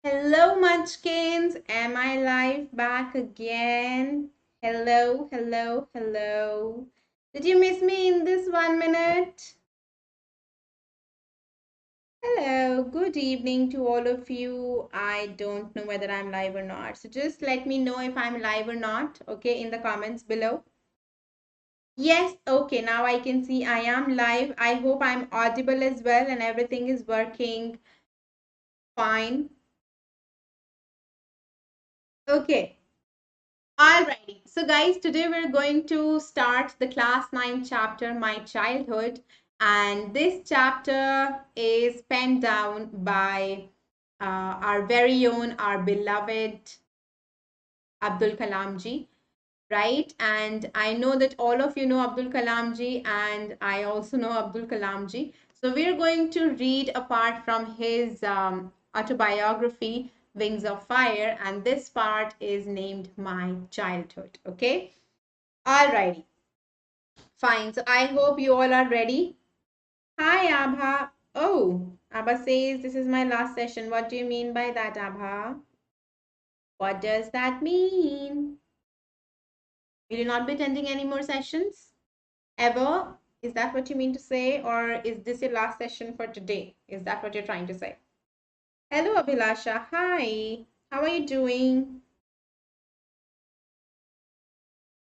Hello, Munchkins. Am I live back again? Hello, hello, hello. Did you miss me in this 1 minute? Hello, good evening to all of you. I don't know whether I'm live or not. So just let me know if I'm live or not, okay, in the comments below. Yes, okay, now I can see I am live. I hope I'm audible as well and everything is working fine. Okay. Alrighty, so guys, today we're going to start the class 9 chapter, My Childhood, and this chapter is penned down by our very own, our beloved Abdul Kalam ji, right? And I know that all of you know Abdul Kalam ji, and I also know Abdul Kalam ji. So we're going to read a part from his autobiography, Wings of Fire, and this part is named My Childhood. Okay. Alrighty. Fine. So I hope you all are ready. Hi, Abha. Oh, Abha says this is my last session. What do you mean by that, Abha? What does that mean? Will you not be attending any more sessions? Ever? Is that what you mean to say? Or is this your last session for today? Is that what you're trying to say? Hello, Abhilasha. Hi. How are you doing?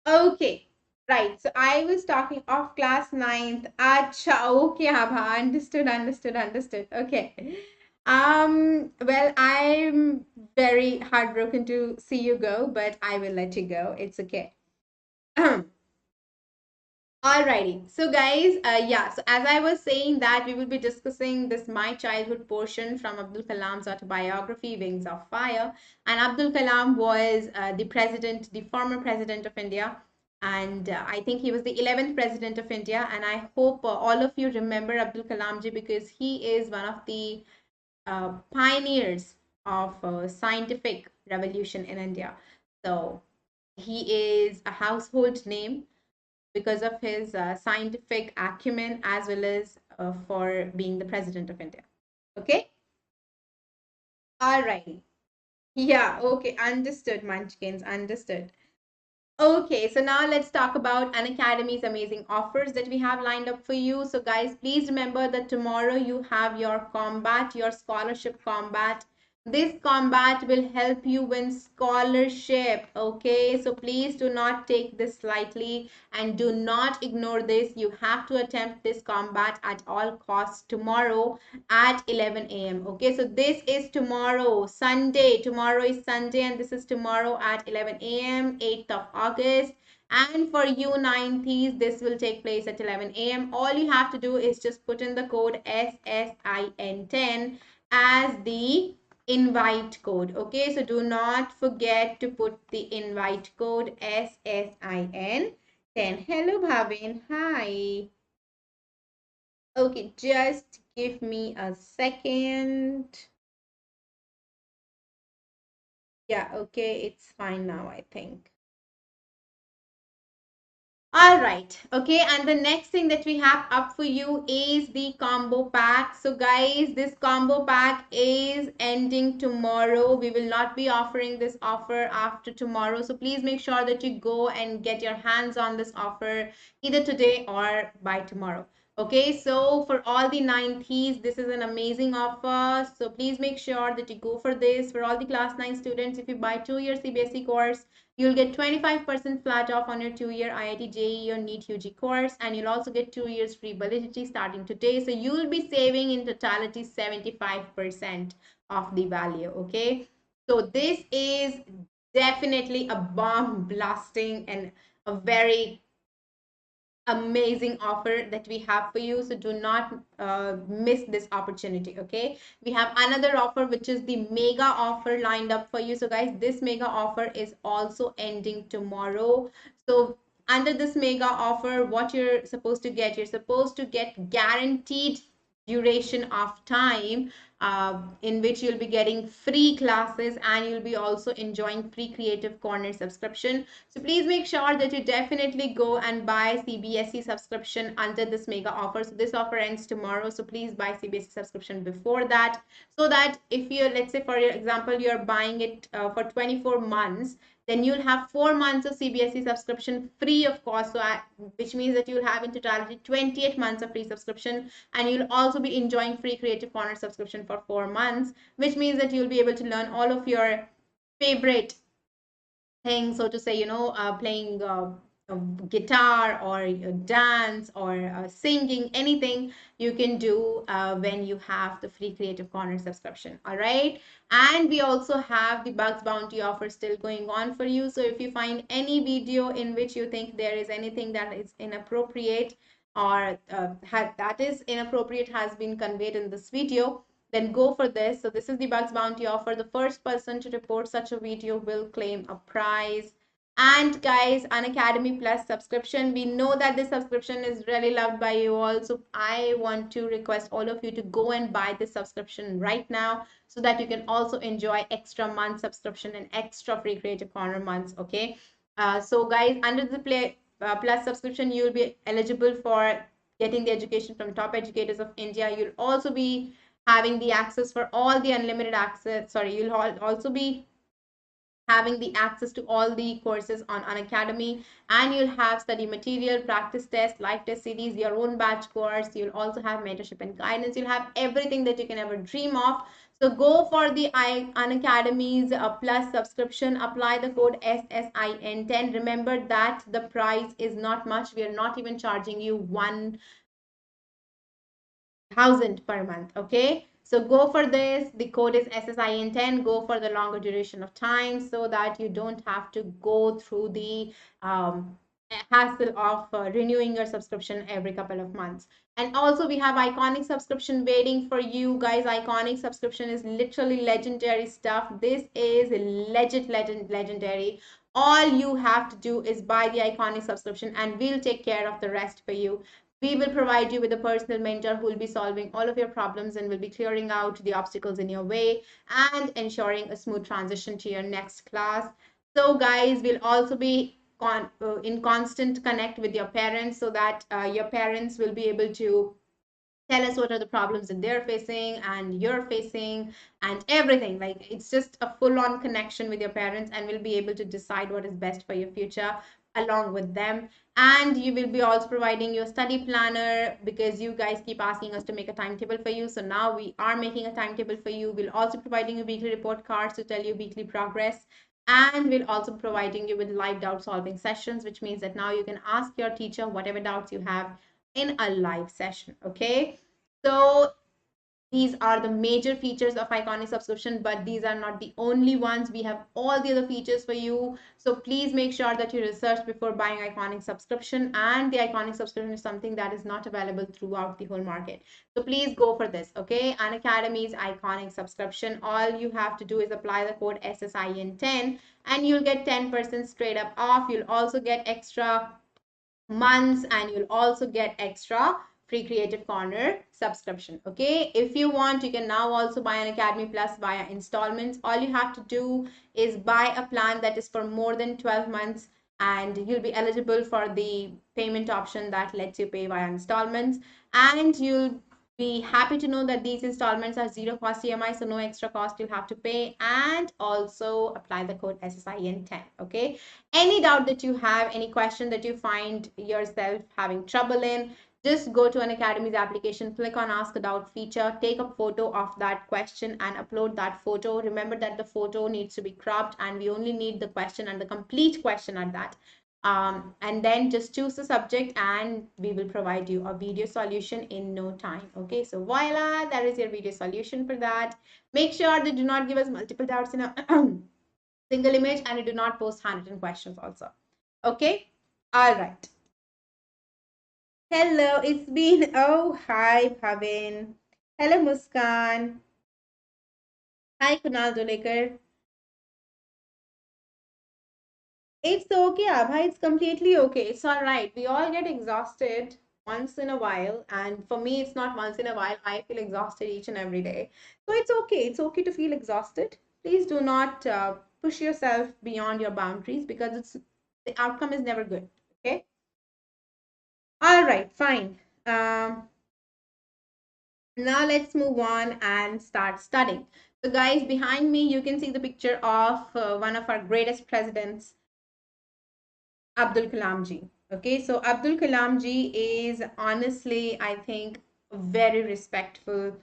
Okay. Right. So I was talking of class 9th. Acha. Okay, Abha. Understood, understood, understood. Okay. Well, I'm very heartbroken to see you go, but I will let you go. It's okay. Alrighty. So guys, yeah, so as I was saying that we will be discussing this My Childhood portion from Abdul Kalam's autobiography, Wings of Fire. And Abdul Kalam was the president, the former president of India. And I think he was the 11th president of India. And I hope all of you remember Abdul Kalam ji because he is one of the pioneers of scientific revolution in India. So he is a household name because of his scientific acumen as well as for being the president of India. Okay. All righty. Yeah. Okay. Understood, Munchkins. Understood. Okay, so now let's talk about Unacademy's amazing offers that we have lined up for you. So guys, please remember that tomorrow you have your combat, your scholarship combat. This combat will help you win scholarship. Okay, so please do not take this lightly and do not ignore this. You have to attempt this combat at all costs tomorrow at 11 a.m. Okay, so this is tomorrow, Sunday. Tomorrow is Sunday, and this is tomorrow at 11 a.m., 8th of August. And for you 90s, this will take place at 11 a.m. All you have to do is just put in the code SSIN10 as the invite code. Okay, so do not forget to put the invite code SSIN10. Hello, Bhavin. Hi. Okay, just give me a second. Yeah, okay, it's fine now, I think. All right, okay, and the next thing that we have up for you is the combo pack. So guys, this combo pack is ending tomorrow. We will not be offering this offer after tomorrow. So please make sure that you go and get your hands on this offer either today or by tomorrow. Okay, so for all the 90s, this is an amazing offer. So please make sure that you go for this. For all the class 9 students, if you buy 2-year CBSE course, you'll get 25% flat off on your 2-year IIT JEE or NEET UG course, and you'll also get 2 years free validity starting today. So you'll be saving in totality 75% of the value. Okay, so this is definitely a bomb blasting and a very amazing offer that we have for you, so do not miss this opportunity. Okay, we have another offer which is the mega offer lined up for you. So guys, this mega offer is also ending tomorrow. So under this mega offer, what you're supposed to get guaranteed duration of time in which you'll be getting free classes and you'll be also enjoying free Creative Corner subscription. So please make sure that you definitely go and buy CBSE subscription under this mega offer. So this offer ends tomorrow. So please buy CBSE subscription before that, so that if you, let's say for your example, you're buying it for 24 months, then you'll have 4 months of CBSE subscription free of cost. So which means that you'll have in totality 28 months of free subscription, and you'll also be enjoying free Creative Corner subscription for 4 months, which means that you'll be able to learn all of your favorite thing, so to say, playing guitar or dance or singing, anything you can do when you have the free Creative Corner subscription. All right. And we also have the Bugs Bounty offer still going on for you. So if you find any video in which you think there is anything that is inappropriate, or that is inappropriate has been conveyed in this video, then go for this. So this is the Bugs Bounty offer. The first person to report such a video will claim a prize. And guys, Unacademy Plus subscription, we know that this subscription is really loved by you all. So I want to request all of you to go and buy this subscription right now, so that you can also enjoy extra month subscription and extra free Creative Corner months. Okay. So guys, under the Plus subscription, you'll be eligible for getting the education from top educators of India. You'll also be having the access for all the unlimited access. Sorry, you'll also be having the access to all the courses on Unacademy, and you'll have study material, practice test, live test series, your own batch course. You'll also have mentorship and guidance. You'll have everything that you can ever dream of. So go for the Unacademy's Plus subscription. Apply the code SSIN10. Remember that the price is not much. We are not even charging you 1,000 per month. Okay, so go for this. The code is SSIN10. Go for the longer duration of time, so that you don't have to go through the hassle of renewing your subscription every couple of months. And also we have Iconic subscription waiting for you guys. Iconic subscription is literally legendary stuff. This is legendary. All you have to do is buy the Iconic subscription, and we'll take care of the rest for you. We will provide you with a personal mentor who will be solving all of your problems and will be clearing out the obstacles in your way and ensuring a smooth transition to your next class. So guys, we'll also be in constant connect with your parents, so that your parents will be able to tell us what are the problems that they're facing and you're facing, and everything. Like, it's just a full-on connection with your parents, and we'll be able to decide what is best for your future along with them. And you will be also providing your study planner, because you guys keep asking us to make a timetable for you. So now we are making a timetable for you. We'll also providing you weekly report cards to tell you weekly progress, and we'll also providing you with live doubt solving sessions, which means that now you can ask your teacher whatever doubts you have in a live session. Okay, so these are the major features of Iconic subscription, but these are not the only ones. We have all the other features for you. So please make sure that you research before buying Iconic subscription. And the Iconic subscription is something that is not available throughout the whole market. So please go for this. Okay, Unacademy's Iconic subscription. All you have to do is apply the code SSIN10 and you'll get 10% straight up off. You'll also get extra months, and you'll also get extra free Creative Corner subscription. Okay, if you want, you can now also buy Unacademy Plus via installments. All you have to do is buy a plan that is for more than 12 months, and you'll be eligible for the payment option that lets you pay via installments. And you'll be happy to know that these installments are zero cost EMI, so no extra cost you'll have to pay. And also apply the code SSIN10. Okay, any doubt that you have, any question that you find yourself having trouble in, just go to Unacademy's application, click on Ask a Doubt feature, take a photo of that question and upload that photo. Remember that the photo needs to be cropped, and we only need the question and the complete question at that. And then just choose the subject, and we will provide you a video solution in no time. Okay, so voila, that is your video solution for that. Make sure that do not give us multiple doubts in a single image, and you do not post handwritten questions also. Okay, all right. Hello, it's been, oh, hi, Bhavin. Hello, Muskan. Hi, Kunal Dolekar. It's okay, Abha. It's completely okay. It's all right. We all get exhausted. once in a while, and for me, it's not once in a while. I feel exhausted each and every day. So it's okay. It's okay to feel exhausted. Please do not push yourself beyond your boundaries because the outcome is never good. Okay. All right. Fine. Now let's move on and start studying. So guys, behind me, you can see the picture of one of our greatest presidents, Abdul Kalam ji. Okay, so Abdul Kalam ji is honestly, I think, a very respectful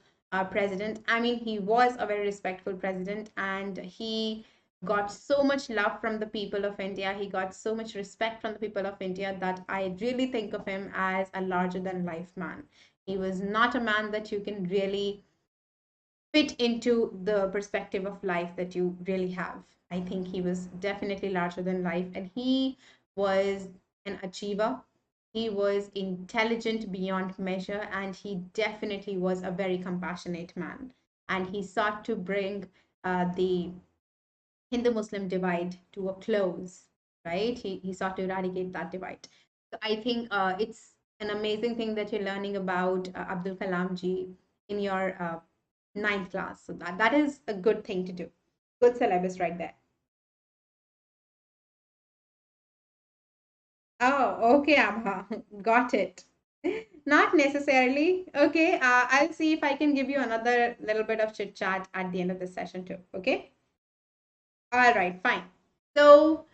president. I mean, he was a very respectful president, and he got so much love from the people of India. He got so much respect from the people of India that I really think of him as a larger than life man. He was not a man that you can really fit into the perspective of life that you really have. I think he was definitely larger than life, and he was an achiever. He was intelligent beyond measure, and he definitely was a very compassionate man. And he sought to bring the Hindu Muslim divide to a close, right? He sought to eradicate that divide. So I think it's an amazing thing that you're learning about Abdul Kalam ji in your ninth class. So that is a good thing to do. Good syllabus right there. Oh, okay, Abha. Got it. Not necessarily. Okay, I'll see if I can give you another little bit of chit chat at the end of this session too. Okay. All right, fine. So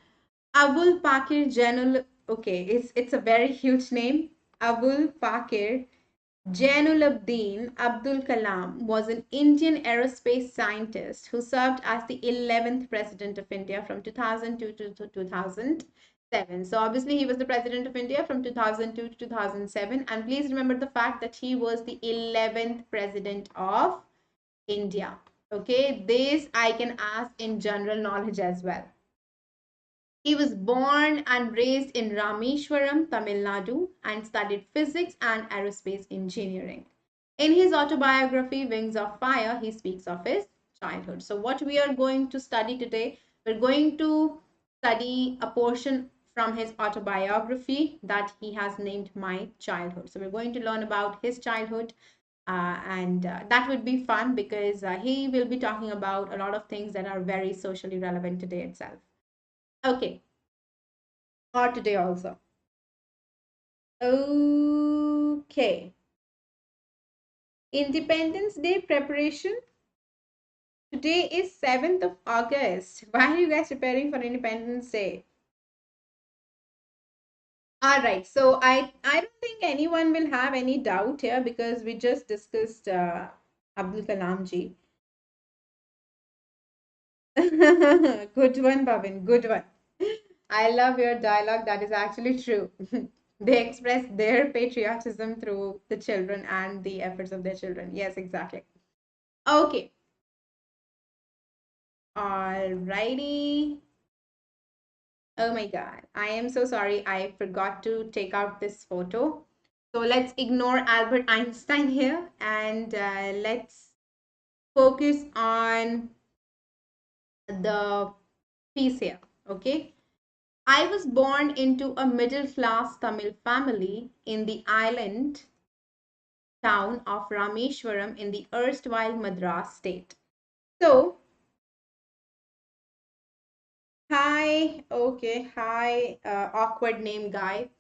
Abul Pakir Janul. Okay, it's a very huge name. Abul Pakir Jainulabdin Abdul Kalam was an Indian aerospace scientist who served as the 11th President of India from 2002 to 2007. So obviously he was the President of India from 2002 to 2007. And please remember the fact that he was the 11th President of India. Okay, this I can ask in general knowledge as well. He was born and raised in Rameshwaram, Tamil Nadu, and studied physics and aerospace engineering. In his autobiography, Wings of Fire, he speaks of his childhood. So, what we are going to study today, we're going to study a portion from his autobiography that he has named My Childhood. So, we're going to learn about his childhood, and that would be fun because he will be talking about a lot of things that are very socially relevant today itself. Okay, or today also. Okay. Independence Day preparation. Today is 7th of August. Why are you guys preparing for Independence Day? All right. So I don't think anyone will have any doubt here because we just discussed Abdul Kalam ji. Good one, Bhavin. Good one. I love your dialogue. That is actually true. They express their patriotism through the children and the efforts of their children. Yes, exactly. Okay. Alrighty. Oh my God. I am so sorry. I forgot to take out this photo. So let's ignore Albert Einstein here and let's focus on the piece here. Okay. I was born into a middle class Tamil family in the island town of Rameshwaram in the erstwhile Madras state. So, hi, okay, hi, awkward name guy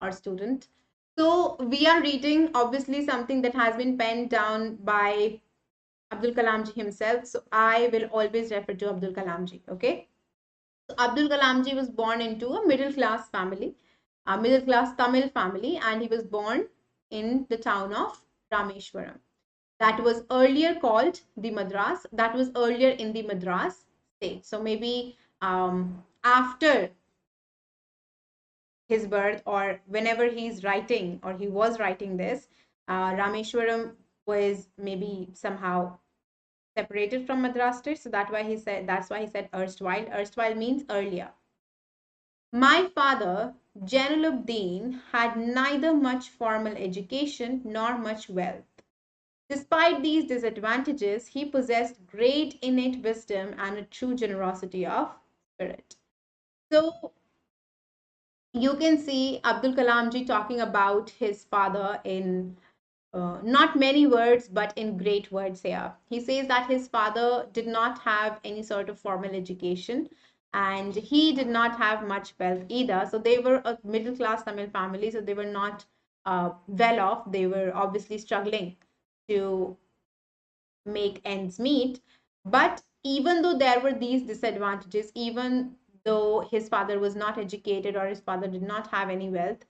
or student. So, we are reading obviously something that has been penned down by Abdul Kalam ji himself. So, I will always refer to Abdul Kalam ji, okay? So, Abdul Kalam ji was born into a middle class family, a middle class Tamil family, and he was born in the town of Rameshwaram. That was earlier called the Madras, that was earlier in the Madras state. So maybe after his birth or whenever he's writing or he was writing this, Rameshwaram was maybe somehow separated from Madras state. So that's why he said erstwhile. Erstwhile means earlier. My father, Jainuluddin, had neither much formal education nor much wealth. Despite these disadvantages, he possessed great innate wisdom and a true generosity of spirit. So, you can see Abdul Kalam ji talking about his father in not many words, but in great words here. He says that his father did not have any sort of formal education and he did not have much wealth either. So they were a middle class Tamil family, so they were not well off. They were obviously struggling to make ends meet. But even though there were these disadvantages, even though his father was not educated or his father did not have any wealth,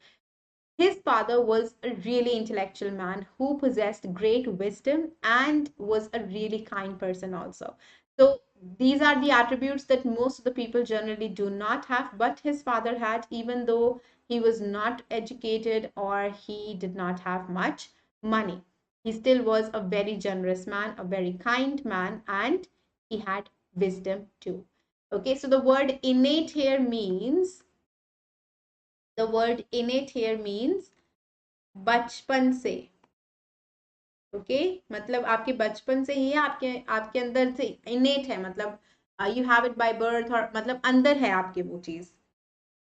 his father was a really intellectual man who possessed great wisdom and was a really kind person also. So these are the attributes that most of the people generally do not have, but his father had, even though he was not educated or he did not have much money. He still was a very generous man, a very kind man, and he had wisdom too. Okay, so the word innate here means बचपन से. Okay मतलब आपके बचपन से ही है, आपके आपके अंदर से इनेट है, मतलब you have it by birth, और मतलब अंदर है आपके वो चीज.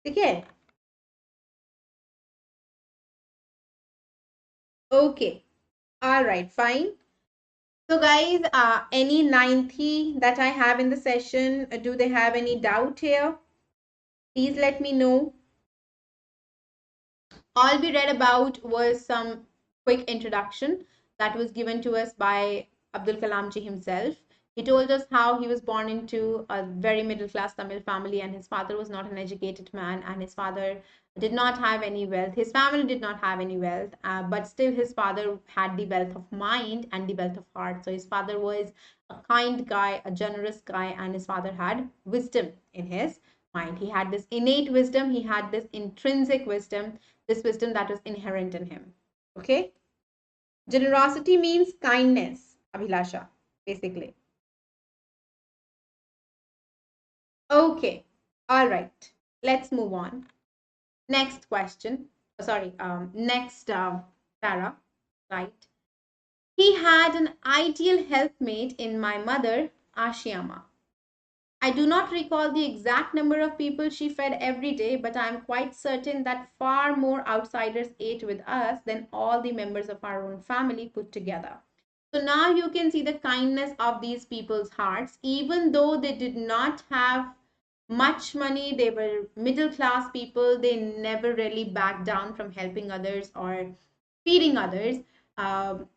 ठीक है. Okay. Alright, fine. So guys, any ninethy that I have in the session, do they have any doubt here? Please let me know. All we read about was some quick introduction that was given to us by Abdul Kalam ji himself. He told us how he was born into a very middle class Tamil family and his father was not an educated man and his father did not have any wealth. His family did not have any wealth, but still his father had the wealth of mind and the wealth of heart. So his father was a kind guy, a generous guy, and his father had wisdom in his mind. He had this innate wisdom, he had this intrinsic wisdom, this wisdom that is inherent in him. Okay. Generosity means kindness, Abhilasha, basically. Okay. All right. Let's move on. Next question. Sorry. Next para. Right. He had an ideal helpmate in my mother, Ashiama. I do not recall the exact number of people she fed every day, but I am quite certain that far more outsiders ate with us than all the members of our own family put together. So now you can see the kindness of these people's hearts, even though they did not have much money, they were middle class people, they never really backed down from helping others or feeding others.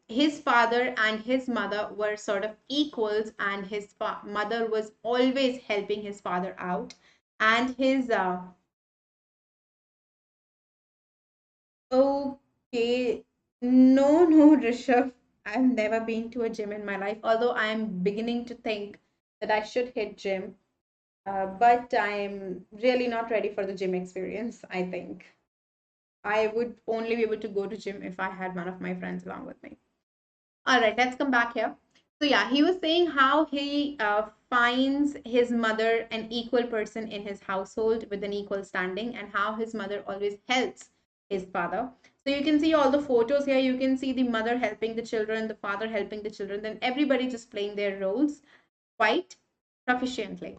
His father and his mother were sort of equals, and his mother was always helping his father out. And his okay, no, Rishabh, I've never been to a gym in my life, although I'm beginning to think that I should hit gym. But I'm really not ready for the gym experience, I think. I would only be able to go to gym if I had one of my friends along with me. All right, let's come back here. So yeah, he was saying how he finds his mother an equal person in his household with an equal standing, and how his mother always helps his father. So you can see all the photos here. You can see the mother helping the children, the father helping the children, then everybody just playing their roles quite proficiently.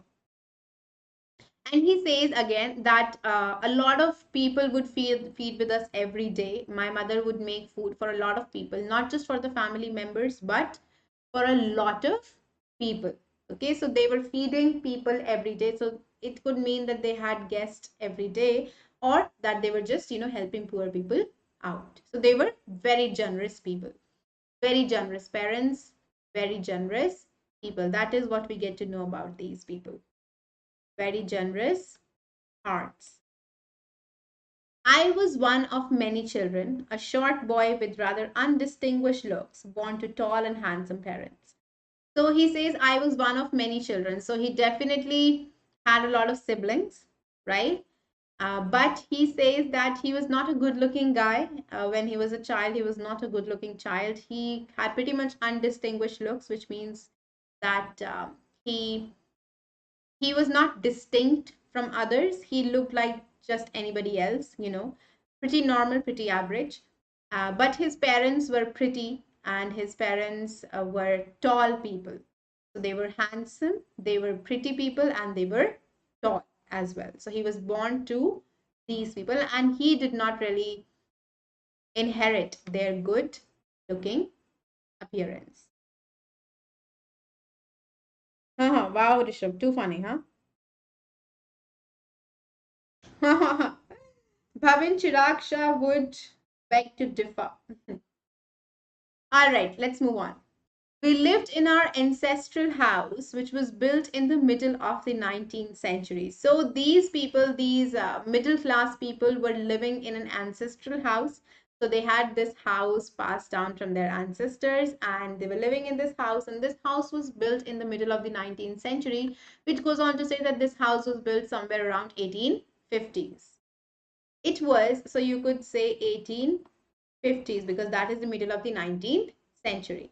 And he says again that a lot of people would feed with us every day. My mother would make food for a lot of people, not just for the family members, but for a lot of people. Okay, so they were feeding people every day. So it could mean that they had guests every day, or that they were just, helping poor people out. So they were very generous people, very generous parents, very generous people. That is what we get to know about these people. Very generous hearts. I was one of many children, a short boy with rather undistinguished looks, born to tall and handsome parents. So he says, I was one of many children. So he definitely had a lot of siblings, right? But he says that he was not a good looking guy. When he was a child, he was not a good looking child. He had pretty much undistinguished looks, which means that he was not distinct from others. He looked like just anybody else, pretty normal, pretty average. But his parents were pretty, and his parents were tall people. So they were handsome, they were pretty people, and they were tall as well. So he was born to these people, and he did not really inherit their good looking appearance. Wow, Rishabh, too funny, huh? Bhavin Chirag Shah would beg to differ. All right, let's move on. We lived in our ancestral house, which was built in the middle of the 19th century. So these people, these middle class people, were living in an ancestral house. So they had this house passed down from their ancestors, and they were living in this house. And this house was built in the middle of the 19th century, which goes on to say that this house was built somewhere around 1850s. It was, so you could say 1850s, because that is the middle of the 19th century.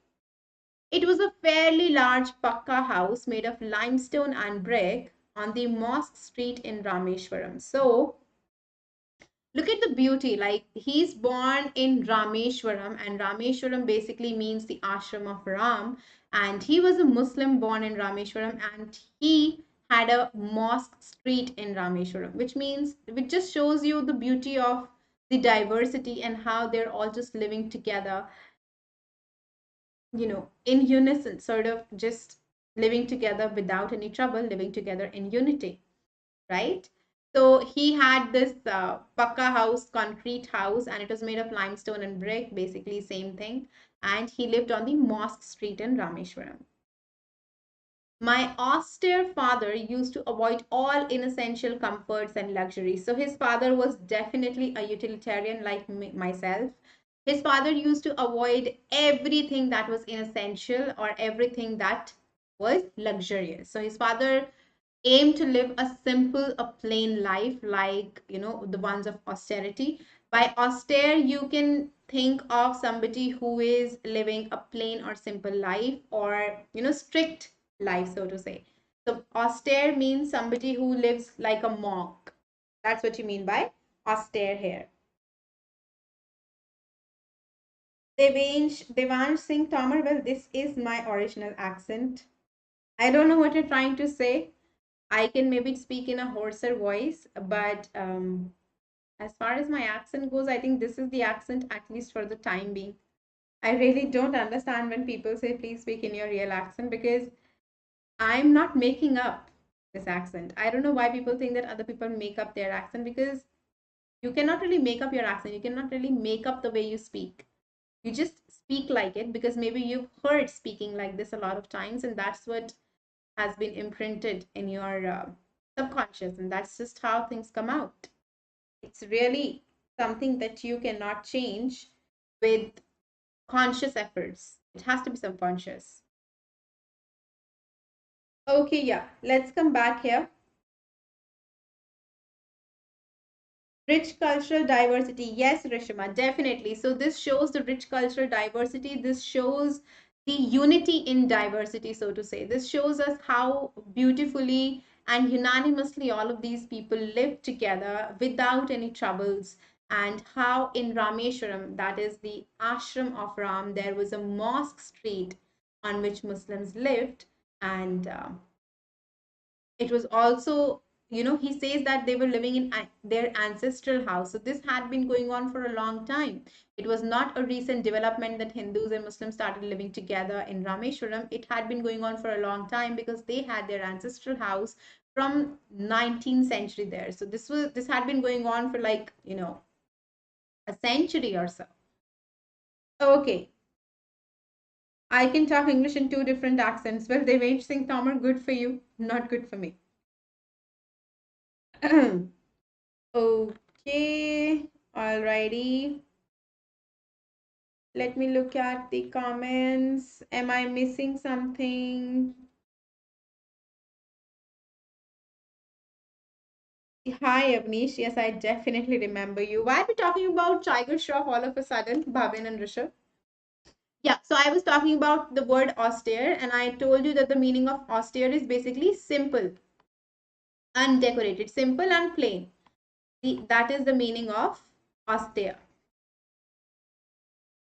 It was a fairly large Pakka house made of limestone and brick on the Mosque Street in Rameshwaram. So, look at the beauty. Like, he's born in Rameshwaram, and Rameshwaram basically means the ashram of Ram. And he was a Muslim born in Rameshwaram, and he had a mosque street in Rameshwaram, which just shows you the beauty of the diversity and how they're all just living together, in unison, sort of just living together without any trouble, living together in unity, right? So he had this pakka house, concrete house, and it was made of limestone and brick, basically same thing. And he lived on the Mosque Street in Rameshwaram. My austere father used to avoid all inessential comforts and luxuries. So his father was definitely a utilitarian like myself. His father used to avoid everything that was inessential or everything that was luxurious. So his father aim to live a simple, a plain life, like, the ones of austerity. By austere, you can think of somebody who is living a plain or simple life, or, strict life, so to say. So austere means somebody who lives like a monk. That's what you mean by austere here. Devansh Singh Tomar, well, this is my original accent. I don't know what you're trying to say. I can maybe speak in a hoarser voice, but as far as my accent goes, I think this is the accent, at least for the time being. I really don't understand when people say, please speak in your real accent, because I'm not making up this accent. I don't know why people think that other people make up their accent, because you cannot really make up your accent. You cannot really make up the way you speak. You just speak like it because maybe you've heard speaking like this a lot of times, and that's what has been imprinted in your subconscious, and that's just how things come out. It's really something that you cannot change with conscious efforts. It has to be subconscious. Okay, yeah, let's come back here. Rich cultural diversity. Yes, Rishima, definitely. So this shows the rich cultural diversity. This shows the unity in diversity, so to say. This shows us how beautifully and unanimously all of these people live together without any troubles, and how in Rameshwaram, that is the ashram of Ram, there was a mosque street on which Muslims lived, and it was also, he says that they were living in their ancestral house. So this had been going on for a long time. It was not a recent development that Hindus and Muslims started living together in Rameshwaram. It had been going on for a long time, because they had their ancestral house from 19th century there. So this had been going on for, like, a century or so. Okay, I can talk English in two different accents. Well, Devansh Singh Tomar, good for you, not good for me. Okay, alrighty. Let me look at the comments. Am I missing something? Hi, Avnish. Yes, I definitely remember you. Why are we talking about Tiger Shroff all of a sudden, Bhavin and Rishabh? Yeah, so I was talking about the word austere, and I told you that the meaning of austere is basically simple, undecorated, simple and plain. That is the meaning of austere.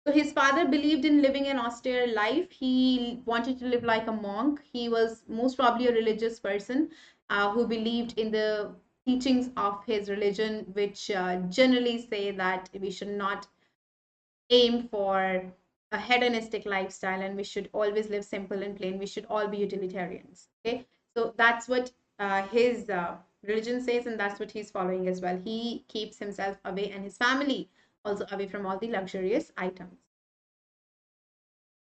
So his father believed in living an austere life. He wanted to live like a monk. He was most probably a religious person who believed in the teachings of his religion, which generally say that we should not aim for a hedonistic lifestyle and we should always live simple and plain. We should all be utilitarians. Okay, so that's what his religion says, and that's what he's following as well. He keeps himself away and his family also away from all the luxurious items.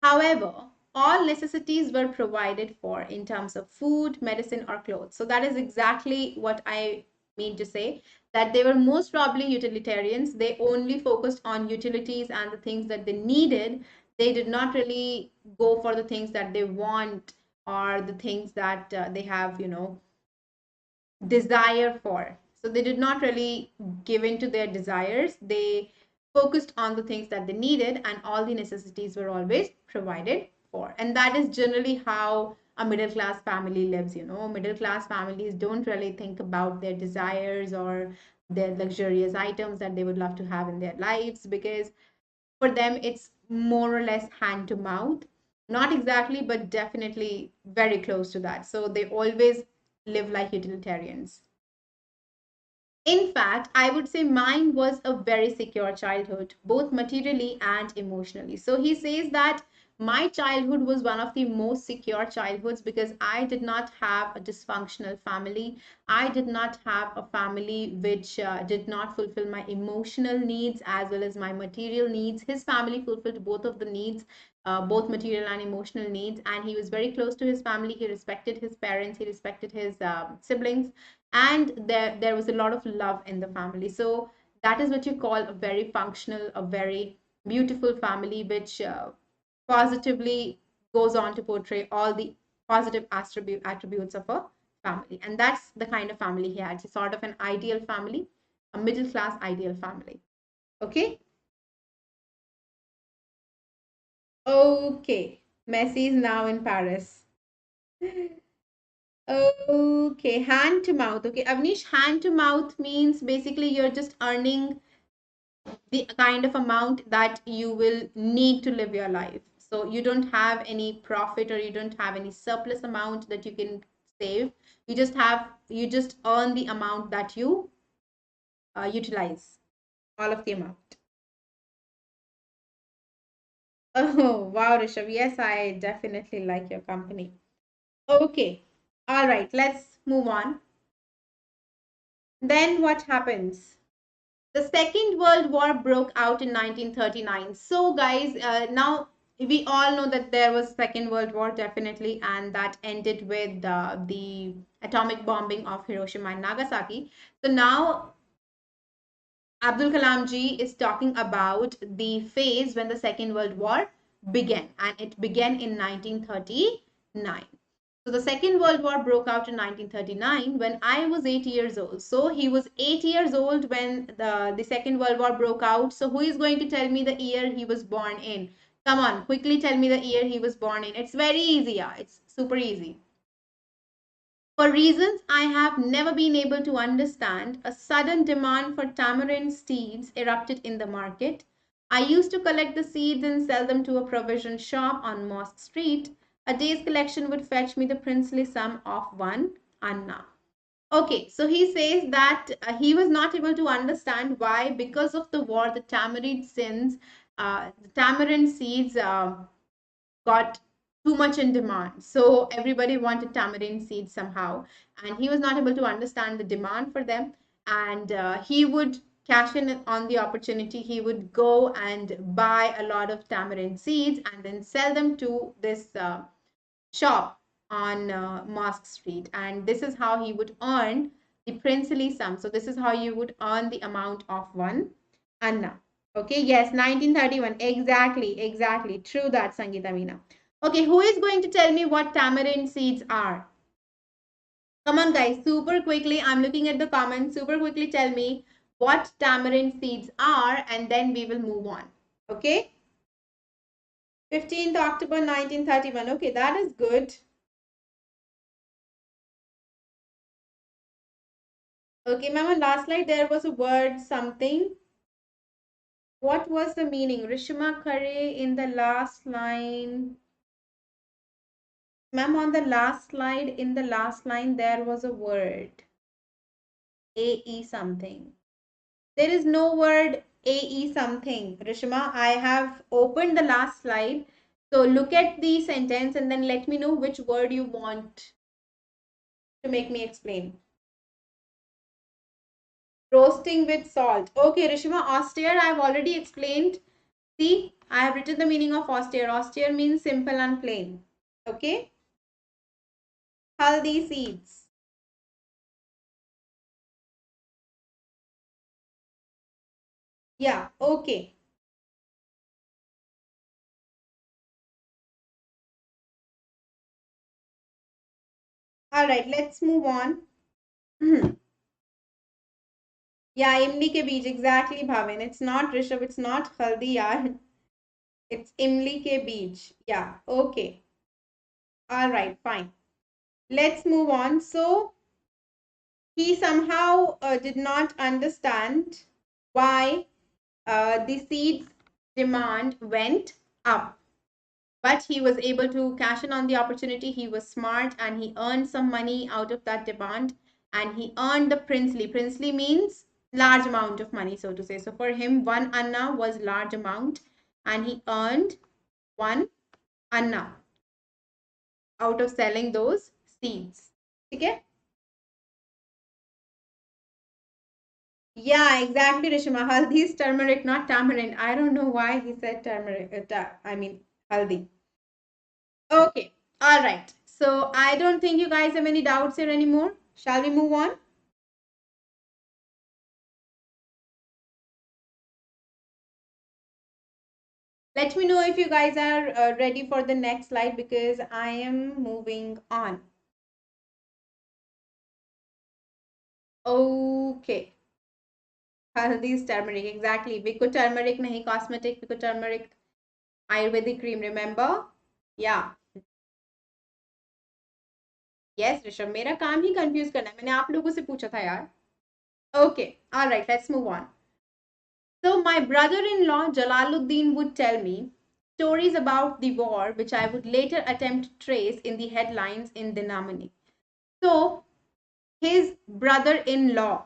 However, all necessities were provided for in terms of food, medicine, or clothes. So that is exactly what I mean to say, that they were most probably utilitarians. They only focused on utilities and the things that they needed. They did not really go for the things that they want or the things that they have, desire for. So they did not really give in to their desires. They focused on the things that they needed, and all the necessities were always provided for. And that is generally how a middle class family lives. Middle class families don't really think about their desires or their luxurious items that they would love to have in their lives, because for them it's more or less hand to mouth. Not exactly, but definitely very close to that. So they always live like utilitarians. In fact, I would say mine was a very secure childhood, both materially and emotionally. So he says that my childhood was one of the most secure childhoods because I did not have a dysfunctional family. I did not have a family which did not fulfill my emotional needs as well as my material needs. His family fulfilled both of the needs, both material and emotional needs, and he was very close to his family. He respected his parents, he respected his siblings, and there was a lot of love in the family. So that is what you call a very functional, a very beautiful family, which positively goes on to portray all the positive attributes of a family. And that's the kind of family he had. It's sort of an ideal family, a middle class ideal family. Okay. Okay, Messi is now in Paris. Okay, hand to mouth. Okay, Avnish, hand to mouth means basically you're just earning the kind of amount that you will need to live your life. So you don't have any profit or you don't have any surplus amount that you can save. You just earn the amount that you utilize, all of the amount. Oh, wow, Rishabh. Yes, I definitely like your company. Okay. All right, let's move on. Then what happens? The Second World War broke out in 1939. So, guys, now we all know that there was Second World War definitely, and that ended with the atomic bombing of Hiroshima and Nagasaki. So now Abdul Kalam ji is talking about the phase when the Second World War began, and it began in 1939. So the Second World War broke out in 1939 when I was 8 years old. So he was 8 years old when the Second World War broke out. So who is going to tell me the year he was born in? Come on, quickly tell me the year he was born in. It's very easy, yeah. It's super easy. For reasons I have never been able to understand, a sudden demand for tamarind seeds erupted in the market. I used to collect the seeds and sell them to a provision shop on Mosque Street. A day's collection would fetch me the princely sum of 1 anna. Okay, so he says that he was not able to understand why, because of the war, the tamarind seeds got too much in demand. So everybody wanted tamarind seeds somehow, and he was not able to understand the demand for them. And he would cash in on the opportunity. He would go and buy a lot of tamarind seeds and then sell them to this shop on Mosque Street. And this is how he would earn the princely sum. So this is how you would earn the amount of 1 anna. Okay, yes, 1931. Exactly, exactly. True that, Sangeeta Meena. Okay, who is going to tell me what tamarind seeds are? Come on, guys, super quickly. I'm looking at the comments. Super quickly tell me what tamarind seeds are, and then we will move on. Okay? 15th October 1931. Okay, that is good. Okay, ma'am, on last slide there was a word something. What was the meaning? Rishima Khare in the last line. Ma'am, on the last slide, in the last line, there was a word. AE something. There is no word AE something. Rishima, I have opened the last slide. So look at the sentence and then let me know which word you want to make me explain. Roasting with salt. Okay, Rishima, austere I've already explained. See, I have written the meaning of austere. Austere means simple and plain. Okay. Haldi seeds. Yeah, okay. All right, let's move on. Yeah, imli ke beej, exactly, Bhavin. It's not Rishabh, it's not haldi, yaar. It's imli ke beej. Yeah, okay. All right, fine. Let's move on. So, he somehow did not understand why the seeds demand went up. But he was able to cash in on the opportunity. He was smart and he earned some money out of that demand, and he earned the princely. Princely means large amount of money, so to say. So for him, one anna was large amount, and he earned one anna out of selling those seeds. Okay? Yeah, exactly, Rishima. Haldi is turmeric, not tamarind. I don't know why he said turmeric. I mean, haldi. Okay. All right. So I don't think you guys have any doubts here anymore. Shall we move on? Let me know if you guys are ready for the next slide because I am moving on. Okay. Haldi is turmeric. Exactly. Vico turmeric, nahi cosmetic. Vico turmeric Ayurvedic cream. Remember? Yeah. Yes, Rishabh मेरा काम ही confuse करना है मैंने आप लोगों से पूछा था यार. Okay. All right. Let's move on. So my brother-in-law Jalaluddin would tell me stories about the war which I would later attempt to trace in the headlines in Dinamani. So his brother-in-law,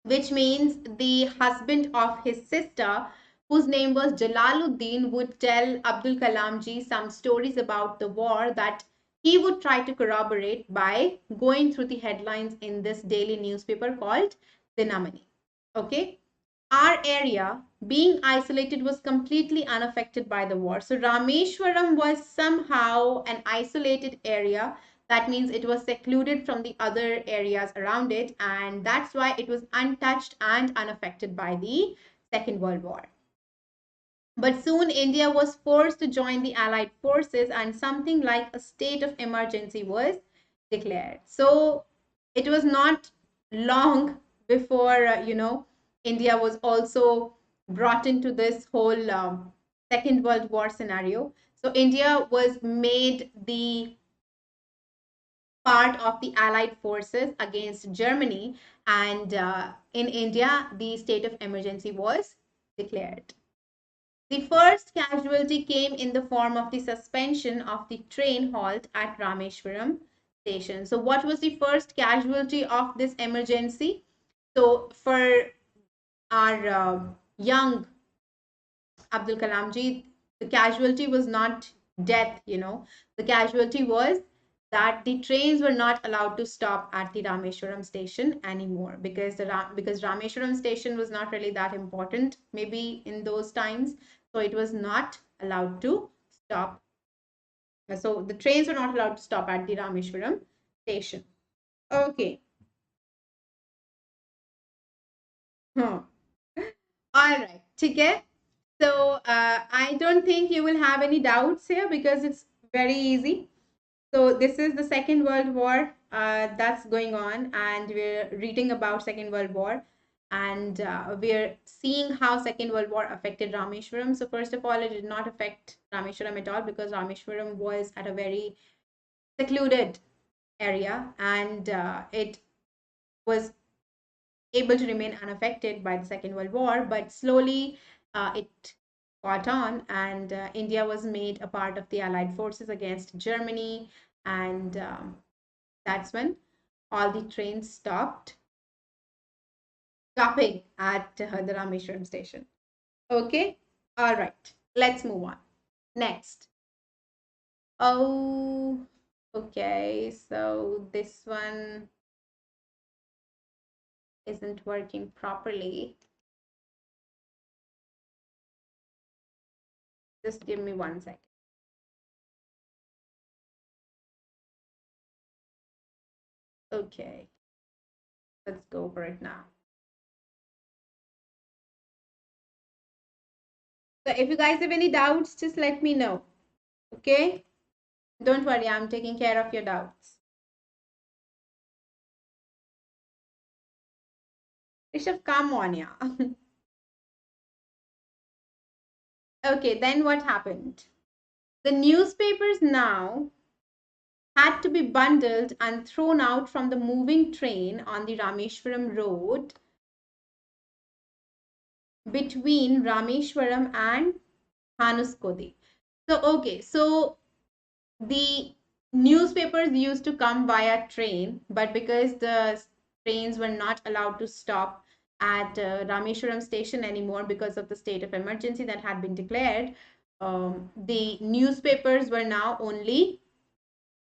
which means the husband of his sister, whose name was Jalaluddin, would tell Abdul Kalam ji some stories about the war that he would try to corroborate by going through the headlines in this daily newspaper called Dinamani. Okay, our area, being isolated, was completely unaffected by the war. So Rameshwaram was somehow an isolated area. That means it was secluded from the other areas around it, and that's why it was untouched and unaffected by the Second World War. But soon India was forced to join the Allied forces, and something like a state of emergency was declared. So it was not long before, India was also brought into this whole Second World War scenario. So India was made the part of the Allied forces against Germany, and in India, the state of emergency was declared. The first casualty came in the form of the suspension of the train halt at Rameshwaram station. So, what was the first casualty of this emergency? So, for our young Abdul Kalam ji, the casualty was not death, the casualty was that the trains were not allowed to stop at the Rameshwaram station anymore because because Rameshwaram station was not really that important maybe in those times, so it was not allowed to stop. So the trains were not allowed to stop at the Rameshwaram station. Okay. Huh. All right. Okay. So I don't think you will have any doubts here because it's very easy. So this is the Second World War that's going on, and we're reading about Second World War, and we're seeing how Second World War affected Rameshwaram. So first of all, it did not affect Rameshwaram at all because Rameshwaram was at a very secluded area, and it was able to remain unaffected by the Second World War. But slowly, it caught on, and India was made a part of the Allied forces against Germany, and that's when all the trains stopped stopping at the Rameshwaram station. Okay, all right, let's move on. Next. Oh, okay, so this one isn't working properly. Just give me 1 second. Okay, let's go for it now. So if you guys have any doubts, just let me know. Okay? Don't worry, I'm taking care of your doubts. Rishabh, come on, yeah. Okay, then what happened? The newspapers now had to be bundled and thrown out from the moving train on the Rameshwaram road between Rameshwaram and Hanuskodi. So, okay, so the newspapers used to come via train, but because the trains were not allowed to stop at Rameshwaram station anymore because of the state of emergency that had been declared, the newspapers were now only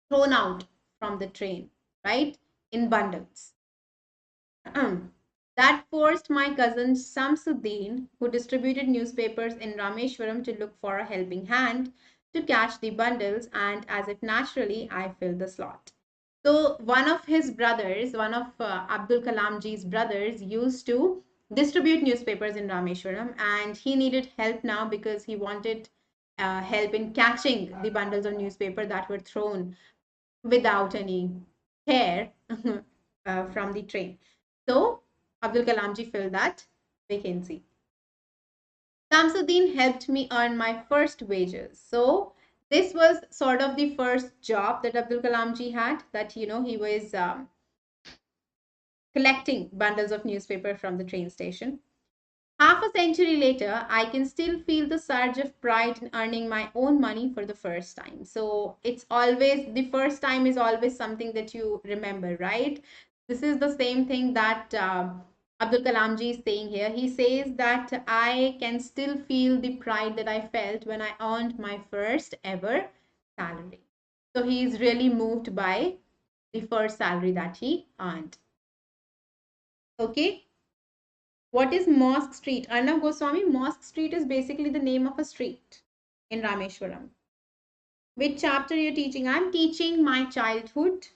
thrown out from the train, right, in bundles. That forced my cousin Samsuddin, who distributed newspapers in Rameshwaram, to look for a helping hand to catch the bundles, and as if naturally, I filled the slot. So one of his brothers, one of Abdul Kalam ji's brothers, used to distribute newspapers in Rameshwaram, and he needed help now because he wanted help in catching the bundles of newspaper that were thrown without any care from the train. So Abdul Kalamji filled that vacancy. Samsuddin helped me earn my first wages. So this was sort of the first job that Abdul Kalamji had, that, you know, he was collecting bundles of newspaper from the train station. Half a century later, I can still feel the surge of pride in earning my own money for the first time. So it's always, the first time is always something that you remember, right? This is the same thing that Abdul Kalamji is saying here. He says that I can still feel the pride that I felt when I earned my first ever salary. So he is really moved by the first salary that he earned. Okay. What is Mosque Street? Arnav Goswami, Mosque Street is basically the name of a street in Rameshwaram. Which chapter you're teaching? I'm teaching my childhood.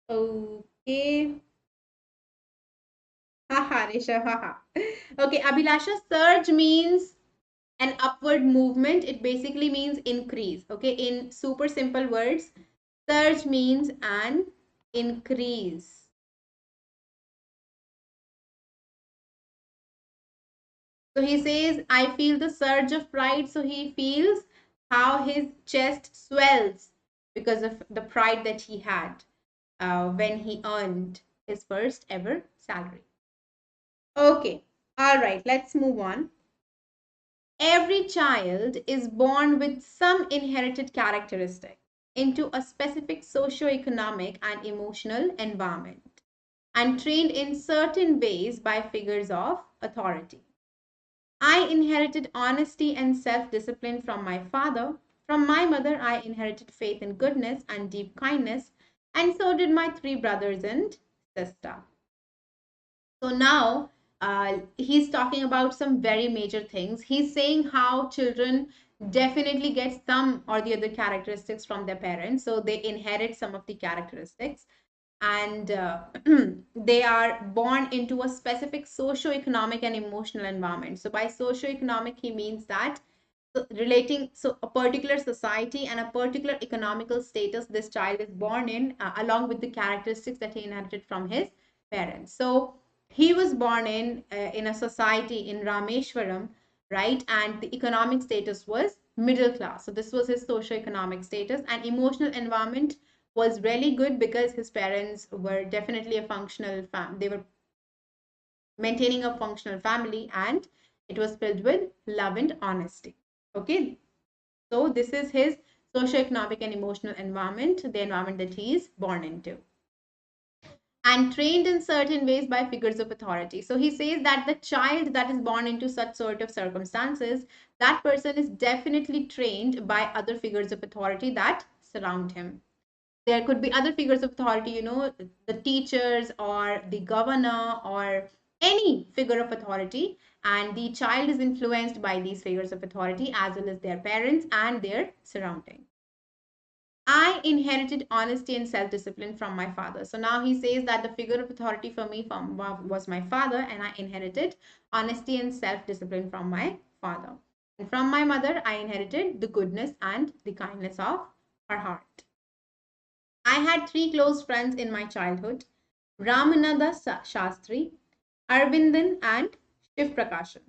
Okay. Haha, Risha, haha. Okay, Abhilasha, surge means an upward movement. It basically means increase. Okay, in super simple words, surge means an increase. So he says, I feel the surge of pride. So he feels how his chest swells because of the pride that he had when he earned his first ever salary. Okay, all right, let's move on. Every child is born with some inherited characteristic into a specific socio-economic and emotional environment and trained in certain ways by figures of authority. I inherited honesty and self-discipline from my father. From my mother, I inherited faith in goodness and deep kindness, and so did my three brothers and sister. So now he's talking about some very major things. He's saying how children definitely get some or the other characteristics from their parents. So they inherit some of the characteristics, and they are born into a specific socio-economic and emotional environment. So by socio-economic, he means that relating so a particular society and a particular economical status this child is born in, along with the characteristics that he inherited from his parents. So he was born in a society in Rameshwaram, right? And the economic status was middle class. So this was his socio-economic status, and emotional environment was really good because his parents were definitely a functional they were maintaining a functional family, and it was filled with love and honesty. Okay, so this is his socio-economic and emotional environment, the environment that he is born into. and trained in certain ways by figures of authority. So he says that the child that is born into such sort of circumstances, that person is definitely trained by other figures of authority that surround him. There could be other figures of authority, the teachers or the governor or any figure of authority, and the child is influenced by these figures of authority as well as their parents and their surrounding. I inherited honesty and self-discipline from my father. So now he says that the figure of authority for me was my father, and I inherited honesty and self-discipline from my father. And from my mother, I inherited the goodness and the kindness of her heart. I had three close friends in my childhood: Ramananda Shastri, Arvindan, and Shiv Prakashan.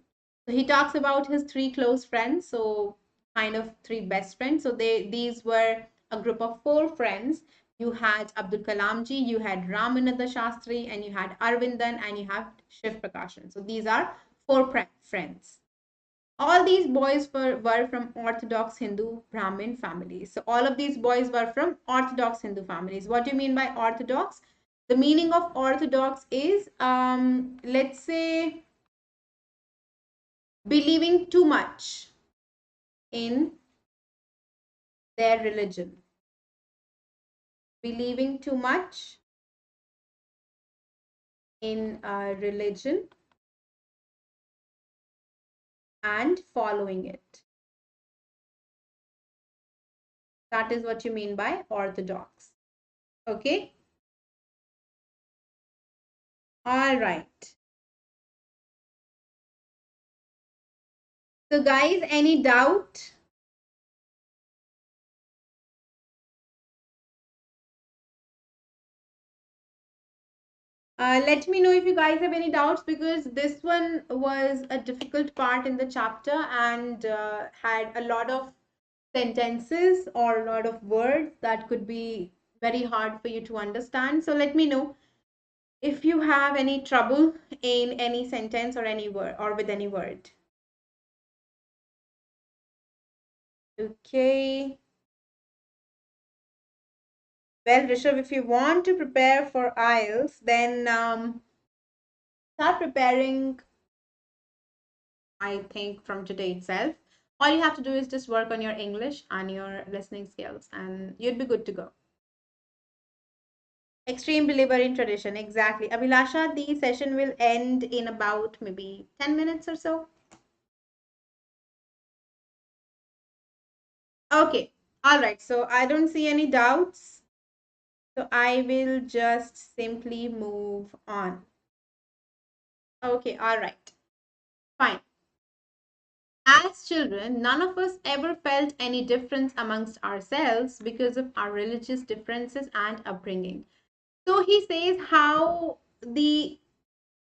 So he talks about his three close friends, so kind of three best friends. So these were a group of four friends. You had Abdul Kalam ji, you had Ramananda Shastri, and you had Arvindan, and you have Shiv Prakashan. So these are four friends. All these boys were from Orthodox Hindu Brahmin families. So all of these boys were from Orthodox Hindu families. What do you mean by Orthodox? The meaning of Orthodox is, let's say, believing too much in their religion. Believing too much in religion and following it. That is what you mean by Orthodox. Okay? All right. So guys, any doubt? Let me know if you guys have any doubts, because this one was a difficult part in the chapter and had a lot of sentences or a lot of words that could be very hard for you to understand. So let me know if you have any trouble in any sentence or any word or with any word. Okay. Well, Rishabh, if you want to prepare for IELTS, then start preparing, I think, from today itself. All you have to do is just work on your English and your listening skills, and you'd be good to go. Extreme believer in tradition, exactly. Abhilasha, the session will end in about maybe 10 minutes or so. Okay, all right. So I don't see any doubts. So I will just simply move on. Okay, all right. Fine. As children, none of us ever felt any difference amongst ourselves because of our religious differences and upbringing. So he says how the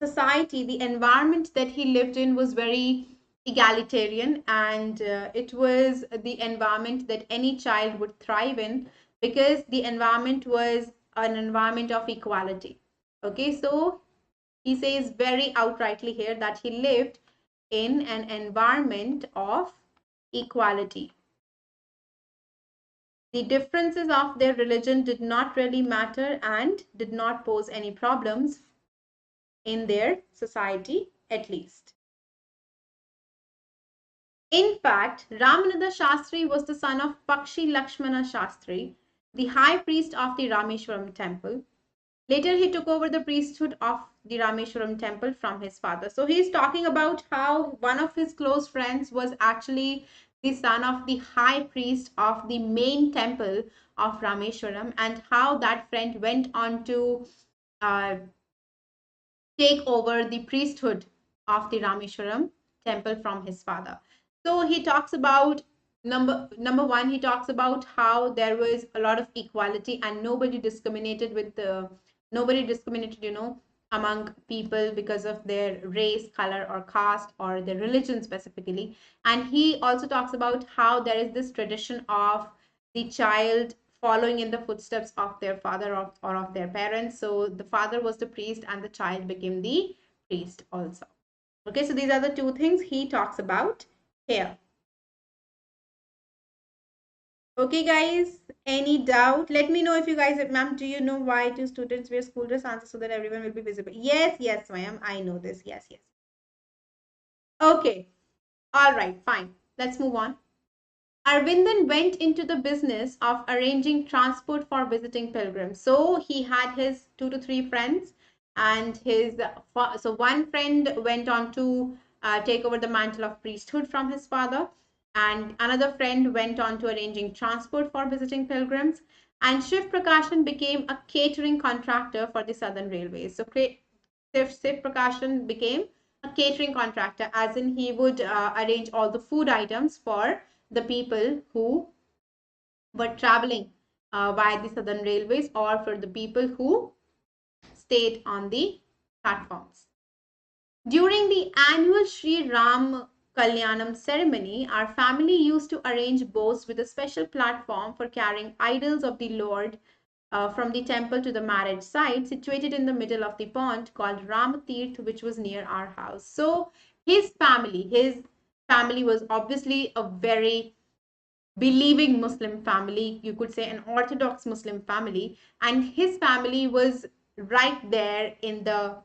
society, the environment that he lived in was very egalitarian, and it was the environment that any child would thrive in, because the environment was an environment of equality. Okay, so he says very outrightly here that he lived in an environment of equality. The differences of their religion did not really matter and did not pose any problems in their society, at least. In fact, Ramananda Shastri was the son of Pakshi Lakshmana Shastri, the high priest of the Rameshwaram temple. Later, he took over the priesthood of the Rameshwaram temple from his father. So he's talking about how one of his close friends was actually the son of the high priest of the main temple of Rameshwaram, and how that friend went on to uh, take over the priesthood of the Rameshwaram temple from his father. So he talks about number one, he talks about how there was a lot of equality and nobody discriminated nobody discriminated, among people because of their race, color, or caste, or their religion specifically. And he also talks about how there is this tradition of the child following in the footsteps of their father, or of their parents. So the father was the priest and the child became the priest also. Okay, so these are the two things he talks about here. Okay, guys, any doubt? Let me know if you guys, ma'am, do you know why do students wear school dress? Answer so that everyone will be visible. Yes, yes, ma'am, I know this. Yes, yes. Okay, all right, fine. Let's move on. Arvindan went into the business of arranging transport for visiting pilgrims. So he had his 2 to 3 friends, and so one friend went on to take over the mantle of priesthood from his father, and another friend went on to arranging transport for visiting pilgrims. And Shiv Prakashan became a catering contractor for the Southern Railways. So Shiv Prakashan became a catering contractor, as in he would arrange all the food items for the people who were traveling via the Southern Railways, or for the people who stayed on the platforms. During the annual Sri Ram Kalyanam ceremony, our family used to arrange boats with a special platform for carrying idols of the Lord from the temple to the marriage site, situated in the middle of the pond called Ramatirth, which was near our house. So his family was obviously a very believing Muslim family, you could say an Orthodox Muslim family, and his family was right there in the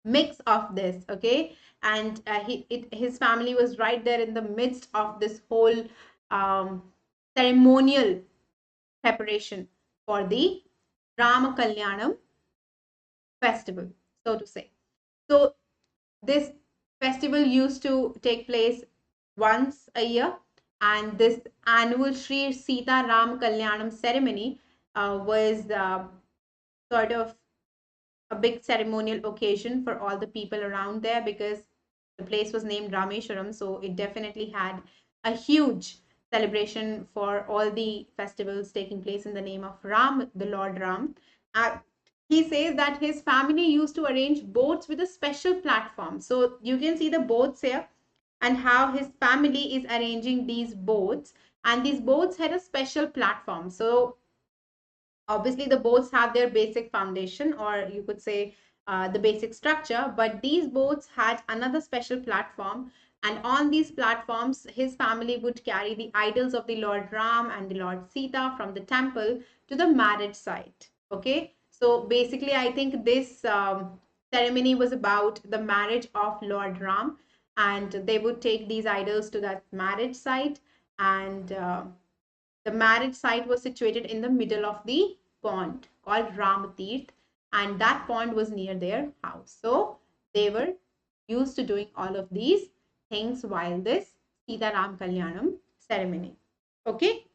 mix of this, okay? And his family was right there in the midst of this whole um, ceremonial preparation for the Rama Kalyanam festival, so to say. So this festival used to take place once a year, and this annual Sri Sita Ram Kalyanam ceremony was sort of a big ceremonial occasion for all the people around there, because the place was named Rameshwaram, so it definitely had a huge celebration for all the festivals taking place in the name of Ram, the Lord Ram. Uh, he says that his family used to arrange boats with a special platform. So you can see the boats here, and how his family is arranging these boats. And these boats had a special platform. So obviously the boats have their basic foundation, or you could say the basic structure, but these boats had another special platform, and on these platforms his family would carry the idols of the Lord Ram and the Lord Sita from the temple to the marriage site. Okay, so basically I think this ceremony was about the marriage of Lord Ram, and they would take these idols to that marriage site, and the marriage site was situated in the middle of the pond called Ramatirth, and that pond was near their house. So they were used to doing all of these things while this Sita Ram Kalyanam ceremony. Okay.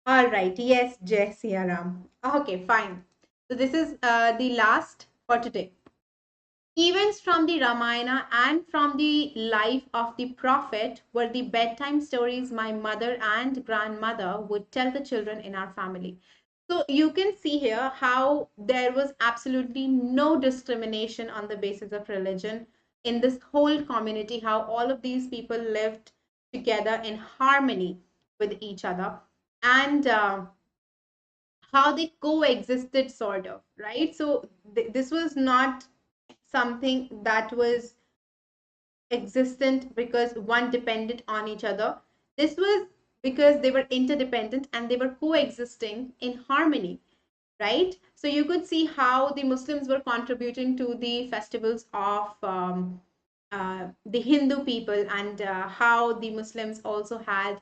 All right. Yes, Jai Siya Ram. Okay, fine. So this is the last for today. Events from the Ramayana and from the life of the prophet were the bedtime stories my mother and grandmother would tell the children in our family. So you can see here how there was absolutely no discrimination on the basis of religion in this whole community, how all of these people lived together in harmony with each other, and how they coexisted, sort of, right? So this was not something that was existent because one depended on each other. This was because they were interdependent and they were coexisting in harmony, right? So you could see how the Muslims were contributing to the festivals of the Hindu people, and how the Muslims also had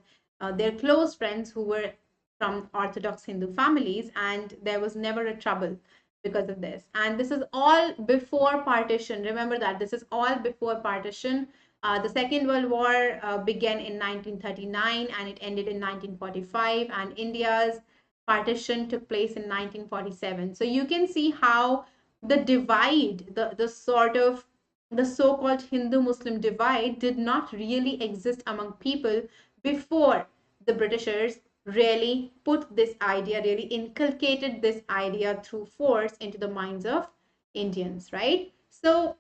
their close friends who were from Orthodox Hindu families, and there was never a trouble because of this. And this is all before partition. Remember that this is all before partition. The Second World War began in 1939 and it ended in 1945, and India's partition took place in 1947. So you can see how the divide, the sort of the so-called Hindu-Muslim divide did not really exist among people before the Britishers really put this idea, really inculcated this idea through force into the minds of Indians, right? So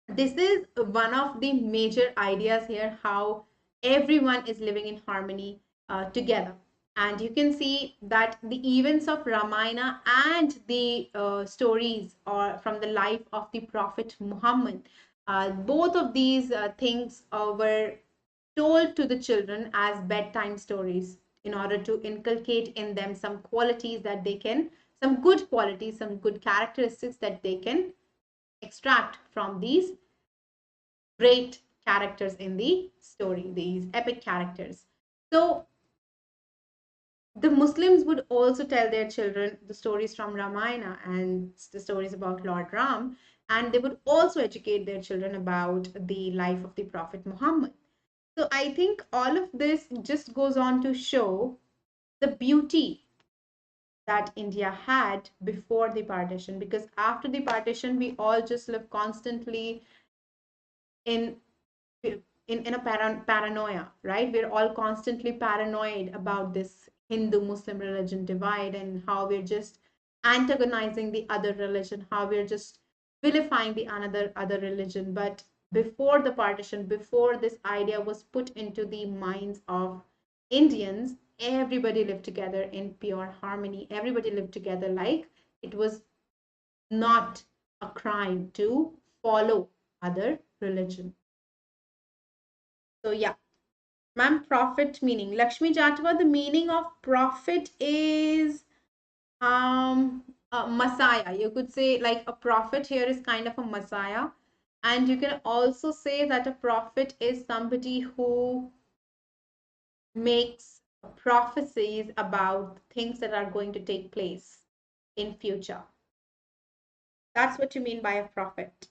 this is one of the major ideas here, how everyone is living in harmony together. And you can see that the events of Ramayana and the stories or from the life of the Prophet Muhammad, both of these things were told to the children as bedtime stories in order to inculcate in them some qualities that they can, some good qualities, some good characteristics that they can extract from these great characters in the story, these epic characters. So the Muslims would also tell their children the stories from Ramayana and the stories about Lord Ram, and they would also educate their children about the life of the Prophet Muhammad. So I think all of this just goes on to show the beauty that India had before the partition, because after the partition, we all just live constantly in in a paranoia, right? We're all constantly paranoid about this Hindu Muslim religion divide and how we're just antagonizing the other religion, how we're just vilifying the other religion. But before the partition, before this idea was put into the minds of Indians, everybody lived together in pure harmony. Everybody lived together like it was not a crime to follow other religion. So yeah, ma'am, prophet meaning. Lakshmi Jatwa, the meaning of prophet is a messiah. You could say like a prophet here is kind of a messiah. And you can also say that a prophet is somebody who makes prophecies about things that are going to take place in future. That's what you mean by a prophet.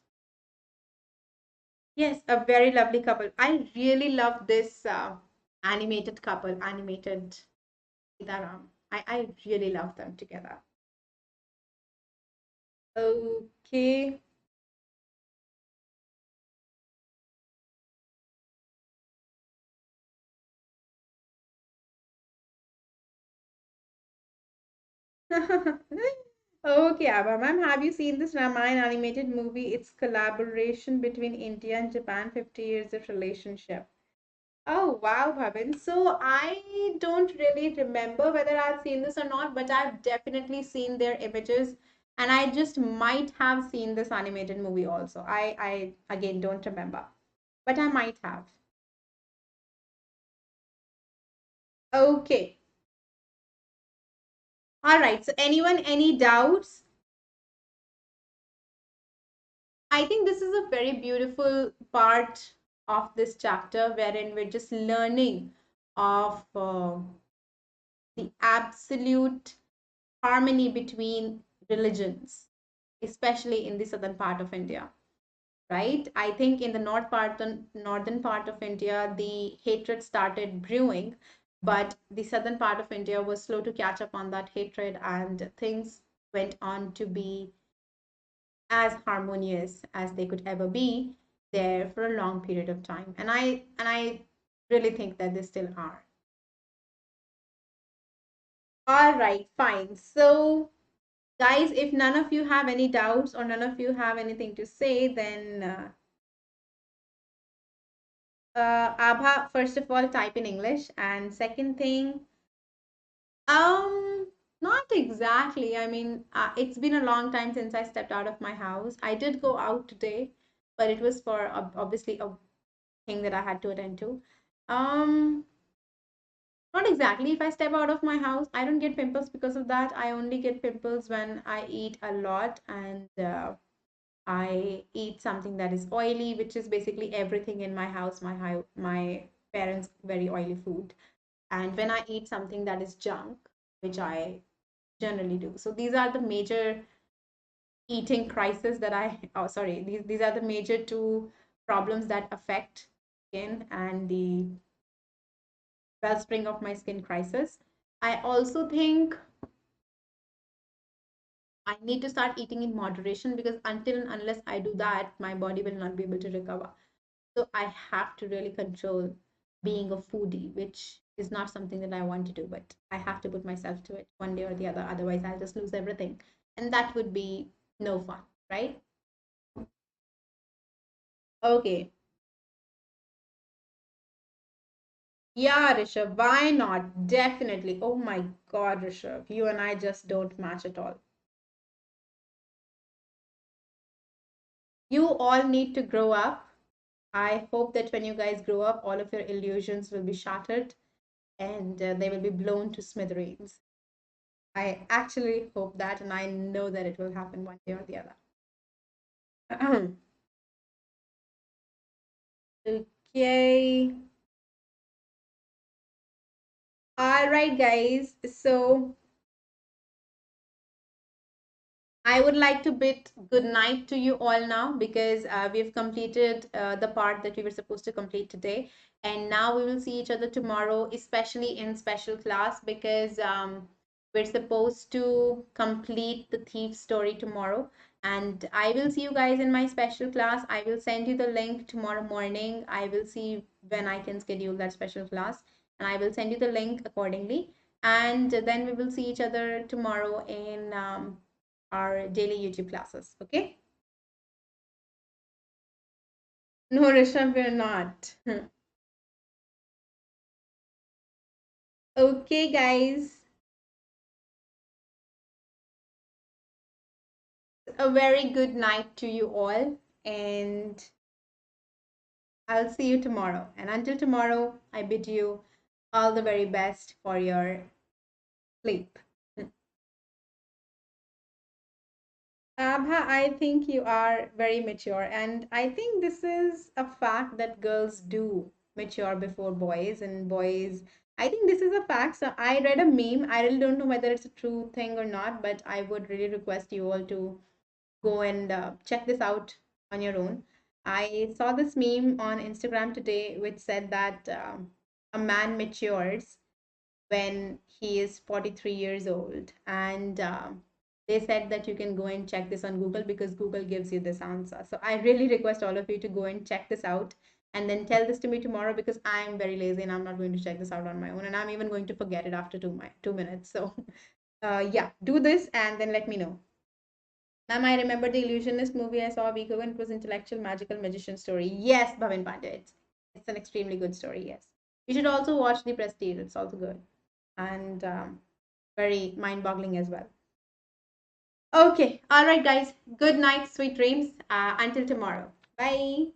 Yes, a very lovely couple. I really love this animated couple, animated Sitaram. I really love them together. Okay. Okay, Abha ma'am, have you seen this Ramayana animated movie? It's collaboration between India and Japan, 50 years of relationship. Oh, wow, Bhavin. So I don't really remember whether I've seen this or not, but I've definitely seen their images, and I just might have seen this animated movie also. I again don't remember, but I might have. Okay. All right. So anyone, any doubts? I think this is a very beautiful part of this chapter wherein we're just learning of the absolute harmony between religions, especially in the southern part of India, right? I think in the northern part of India, the hatred started brewing, but the southern part of India was slow to catch up on that hatred, and things went on to be as harmonious as they could ever be there for a long period of time. And I really think that they still are. All right, fine. So guys, if none of you have any doubts or none of you have anything to say, then Abha, first of all, type in English. And second thing, um, not exactly. I mean, it's been a long time since I stepped out of my house. I did go out today, but it was for obviously a thing that I had to attend to. Um, Not exactly. If I step out of my house, I don't get pimples because of that. I only get pimples when I eat a lot and I eat something that is oily, which is basically everything in my house. My parents very oily food, and when I eat something that is junk, which I generally do. So these are the major eating crisis that I. Oh, sorry. These are the major two problems that affect skin and the wellspring of my skin crisis. I also think I need to start eating in moderation because until and unless I do that, my body will not be able to recover. So I have to really control being a foodie, which is not something that I want to do, but I have to put myself to it one day or the other. Otherwise, I'll just lose everything. And that would be no fun, right? Okay. Yeah, Rishabh, why not? Definitely. Oh my God, Rishabh, you and I just don't match at all. You all need to grow up I hope that when you guys grow up, all of your illusions will be shattered and they will be blown to smithereens. I actually hope that, and I know that it will happen one day or the other. Okay. All right, guys. So I would like to bid good night to you all now because we've completed the part that we were supposed to complete today. And now we will see each other tomorrow, especially in special class because we're supposed to complete the thief story tomorrow. And I will see you guys in my special class. I will send you the link tomorrow morning. I will see when I can schedule that special class. And I will send you the link accordingly. And then we will see each other tomorrow in our daily YouTube classes. Okay? No, Rishabh, we're not. Okay, guys. A very good night to you all, and I'll see you tomorrow. And until tomorrow, I bid you all the very best for your sleep. Abha, I think you are very mature, and I think this is a fact that girls do mature before boys, and boys. I think this is a fact. So I read a meme. I really don't know whether it's a true thing or not, but I would really request you all to go and check this out on your own. I saw this meme on Instagram today, which said that a man matures when he is 43 years old. And they said that you can go and check this on Google because Google gives you this answer. So I really request all of you to go and check this out and then tell this to me tomorrow because I'm very lazy and I'm not going to check this out on my own. And I'm even going to forget it after 2 minutes. So yeah, do this and then let me know. Ma'am, I remember the Illusionist movie I saw a week ago and it was intellectual magical magician story. Yes, Bhavin Pandya. It's an extremely good story, yes. You should also watch The Prestige. It's also good and very mind-boggling as well. Okay, all right, guys. Good night, sweet dreams. Until tomorrow. Bye.